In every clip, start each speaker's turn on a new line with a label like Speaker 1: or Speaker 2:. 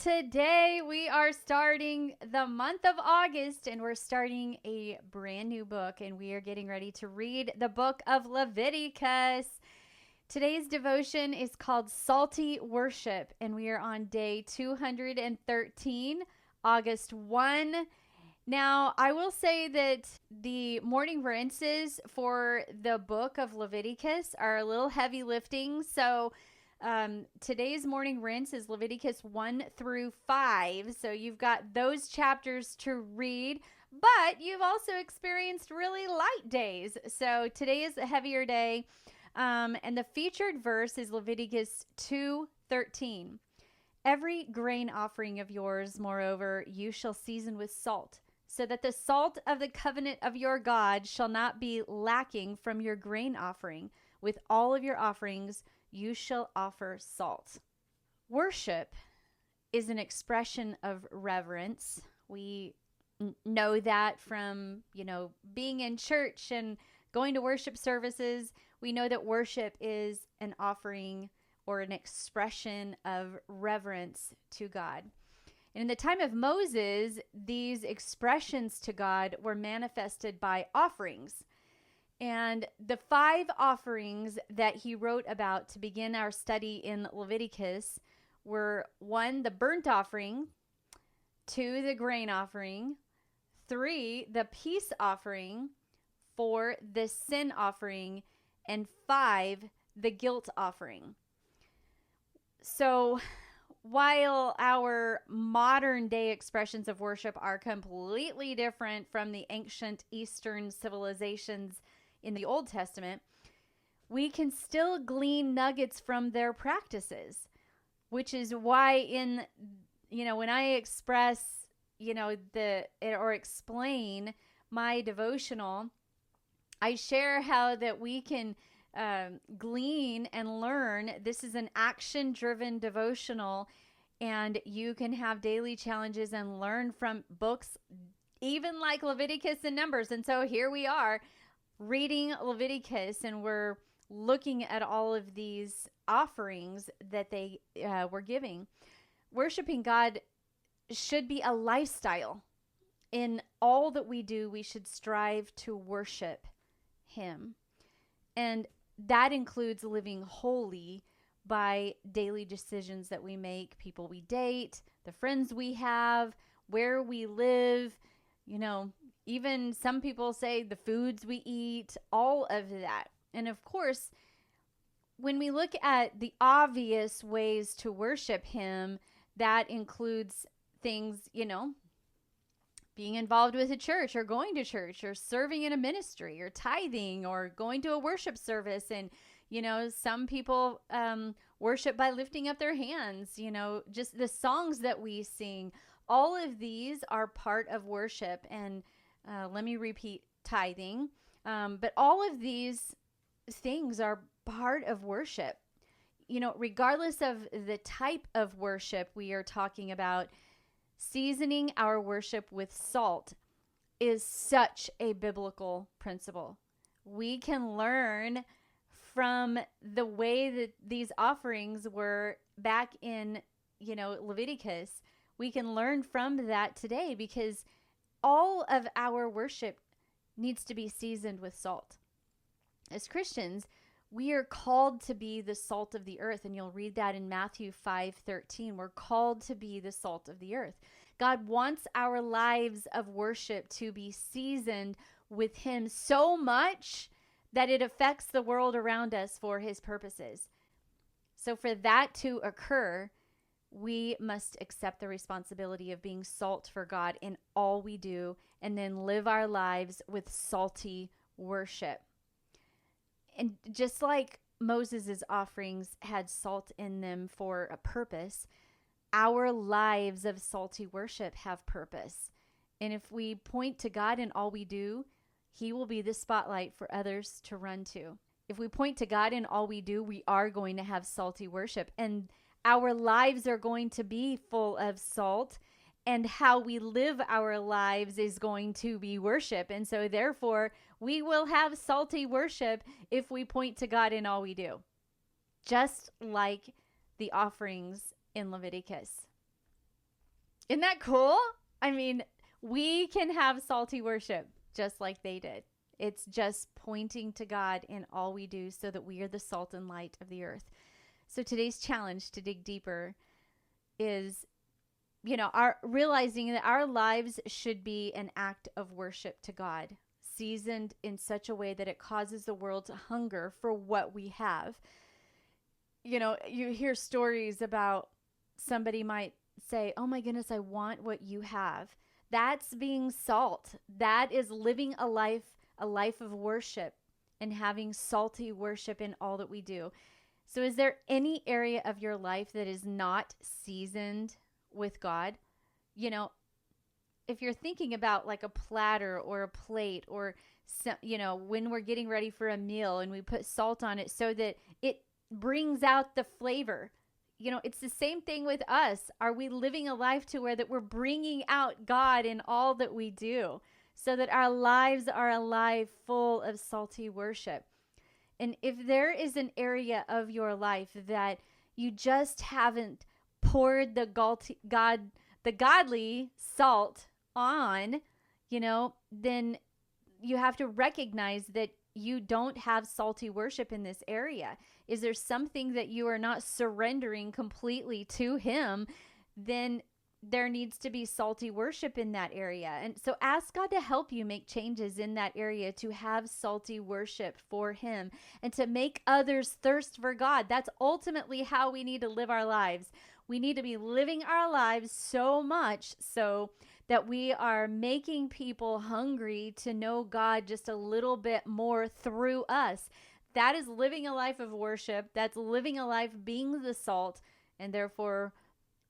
Speaker 1: today we are starting the month of August and we're starting a brand new book and we are getting ready to read the book of Leviticus. Today's devotion is called Salty Worship and we are on day 213, August 1. Now, I will say that the morning rinses for the book of Leviticus are a little heavy lifting, so today's morning rinse is Leviticus 1 through 5. So you've got those chapters to read, but you've also experienced really light days. So today is a heavier day. And the featured verse is Leviticus 2:13. Every grain offering of yours, moreover, you shall season with salt, so that the salt of the covenant of your God shall not be lacking from your grain offering. With all of your offerings, you shall offer salt. Worship is an expression of reverence. We know that from, being in church and going to worship services. We know that worship is an offering or an expression of reverence to God. And in the time of Moses, these expressions to God were manifested by offerings. And the 5 offerings that he wrote about to begin our study in Leviticus were 1, the burnt offering, 2, the grain offering, 3, the peace offering, 4, the sin offering, and 5, the guilt offering. So while our modern day expressions of worship are completely different from the ancient Eastern civilizations in the Old Testament, we can still glean nuggets from their practices, which is why when I express, or explain my devotional, I share how that we can glean and learn. This is an action-driven devotional, and you can have daily challenges and learn from books, even like Leviticus and Numbers. And so here we are, reading Leviticus, and we're looking at all of these offerings that they were giving. Worshiping God should be a lifestyle. In all that we do, we should strive to worship Him. And that includes living holy by daily decisions that we make, people we date, the friends we have, where we live, even some people say the foods we eat, all of that. And of course, when we look at the obvious ways to worship Him, that includes things, being involved with a church or going to church or serving in a ministry or tithing or going to a worship service. And, some people worship by lifting up their hands, just the songs that we sing. All of these are part of worship. And let me repeat, tithing. But all of these things are part of worship. Regardless of the type of worship we are talking about, seasoning our worship with salt is such a biblical principle. We can learn from the way that these offerings were back in, Leviticus. We can learn from that today because all of our worship needs to be seasoned with salt. As Christians, we are called to be the salt of the earth, and you'll read that in Matthew 5:13. We're called to be the salt of the earth. God wants our lives of worship to be seasoned with Him so much that it affects the world around us for His purposes. So for that to occur, we must accept the responsibility of being salt for God in all we do, and then live our lives with salty worship. And just like Moses' offerings had salt in them for a purpose, our lives of salty worship have purpose. And if we point to God in all we do, He will be the spotlight for others to run to. If we point to God in all we do, we are going to have salty worship. And our lives are going to be full of salt, and how we live our lives is going to be worship. And so therefore, we will have salty worship if we point to God in all we do, just like the offerings in Leviticus. Isn't that cool? I mean, we can have salty worship just like they did. It's just pointing to God in all we do so that we are the salt and light of the earth. So today's challenge to dig deeper is, our realizing that our lives should be an act of worship to God, seasoned in such a way that it causes the world to hunger for what we have. You hear stories about somebody might say, "Oh my goodness, I want what you have." That's being salt. That is living a life of worship and having salty worship in all that we do. So is there any area of your life that is not seasoned with God? If you're thinking about like a platter or a plate or when we're getting ready for a meal and we put salt on it so that it brings out the flavor. It's the same thing with us. Are we living a life to where that we're bringing out God in all that we do so that our lives are a life full of salty worship? And if there is an area of your life that you just haven't poured the godly salt on, then you have to recognize that you don't have salty worship in this area. Is there something that you are not surrendering completely to Him? Then there needs to be salty worship in that area. And so ask God to help you make changes in that area to have salty worship for Him and to make others thirst for God. That's ultimately how we need to live our lives. We need to be living our lives so much so that we are making people hungry to know God just a little bit more through us. That is living a life of worship. That's living a life being the salt, and therefore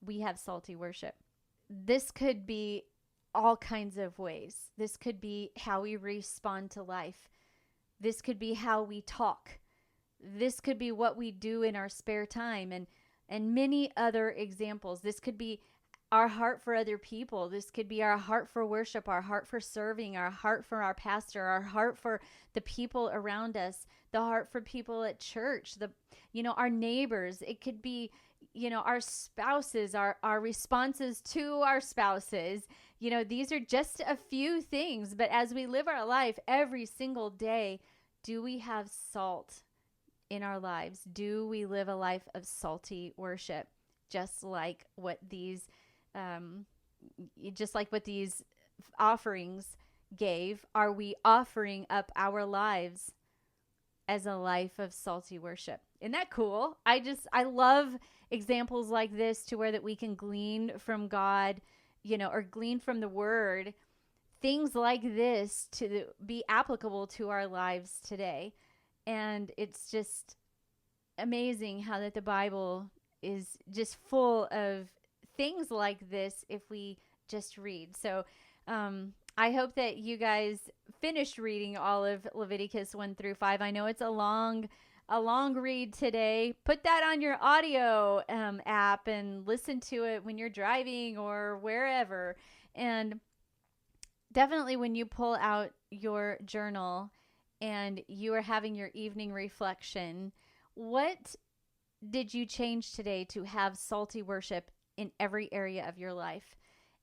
Speaker 1: we have salty worship. This could be all kinds of ways. This could be how we respond to life. This could be how we talk. This could be what we do in our spare time, and many other examples. This could be our heart for other people. This could be our heart for worship, our heart for serving, our heart for our pastor, our heart for the people around us, the heart for people at church, our neighbors. It could be, our spouses, our responses to our spouses. These are just a few things, but as we live our life every single day, do we have salt in our lives? Do we live a life of salty worship? Just like what these offerings gave, are we offering up our lives as a life of salty worship? Isn't that cool? I love examples like this to where that we can glean from God, or glean from the Word, things like this to be applicable to our lives today. And it's just amazing how that the Bible is just full of things like this if we just read. So I hope that you guys finished reading all of Leviticus 1-5. I know it's a long read today. Put that on your audio app and listen to it when you're driving or wherever. And definitely when you pull out your journal and you are having your evening reflection, what did you change today to have salty worship in every area of your life?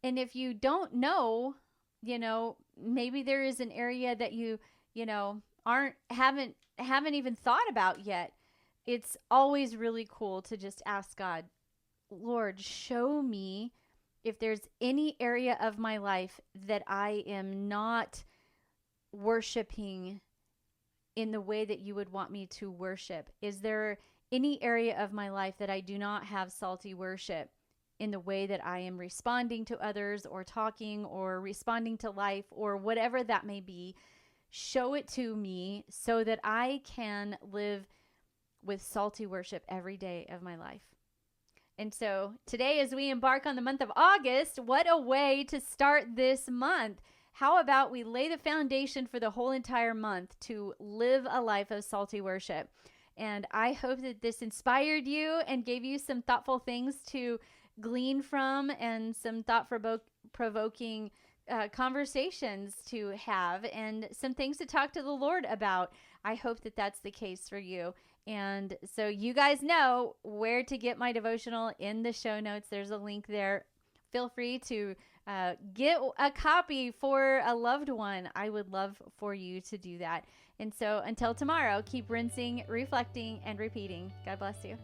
Speaker 1: And if you don't know, maybe there is an area that you haven't even thought about yet. It's always really cool to just ask God, Lord, show me if there's any area of my life that I am not worshiping in the way that you would want me to worship. Is there any area of my life that I do not have salty worship in the way that I am responding to others or talking or responding to life or whatever that may be? Show it to me so that I can live with salty worship every day of my life. And so today, as we embark on the month of August, what a way to start this month. How about we lay the foundation for the whole entire month to live a life of salty worship? And I hope that this inspired you and gave you some thoughtful things to glean from and some thought-provoking conversations to have and some things to talk to the Lord about. I hope that that's the case for you. And so you guys know where to get my devotional in the show notes. There's a link there. feel free to get a copy for a loved one. I would love for you to do that. And so until tomorrow, keep rinsing, reflecting, and repeating. God bless you.